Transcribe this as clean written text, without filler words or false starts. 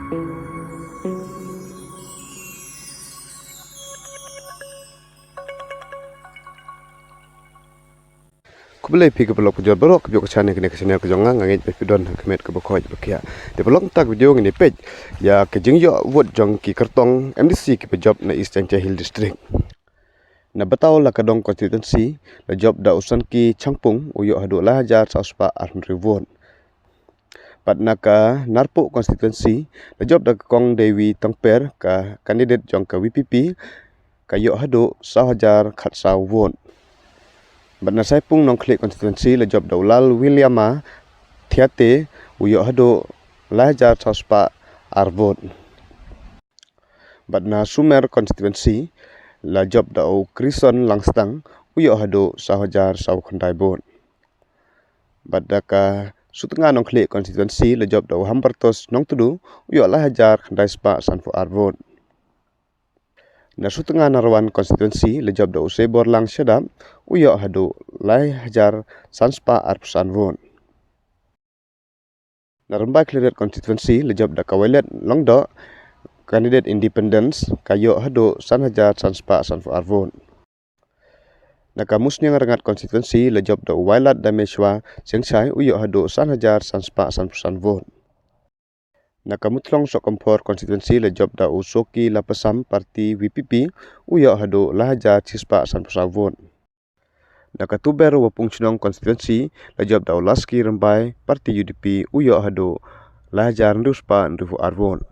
Kubelai pi ke blog jual berok ke channel kene kesana ke jonga ngangit pe pidon kemet ke bokoj bekia de blog tak video ngini page ya ke jingyo wot jong ki kertong MDC ke job na Eastern Hill District na batau la kadong constituency la job da usan ki changpung uyo hadu la hajar sauspa arnrivon patna ka narpo constituency la job da kong Dewi Tangper ka candidate jong ka WPP kayo hadu 1,000 khatsa won. Badna saipung nong klik konstituensi la job daulal Williama Thiate uyo hado lajar sospa arvot. Badna Sumer konstituensi la job dau Krison Langstang uyo hado 1,000 sau khandai bon. Badna ka sutenga nong klik konstituensi la job dau Hampertos nong tudu uyo lajar khandai spa sanfo arvot. Na sutenga narwan konstituensi le job da usai borlang sedap uyo hadu lai hajar sanspa arpusan won. Na rembai clear konstituensi le job da kawelet longdo candidate independence kayo hadu san hajar sanspa sanfu arvon. Na kamusnya ngarangat konstituensi le job da wailat dameshwa sengsai uyo hadu san hajar sanspa sanpusan won. Na kamutlong sokompor konstituensi le job da usoki lapasam parti WPP uyo hadu lahajar cispa sanpusavon. Na katuber wapung cunong konstituensi le job da ulaski rembai parti UDP uyo hadu lahajar nduspa ndufu arvon.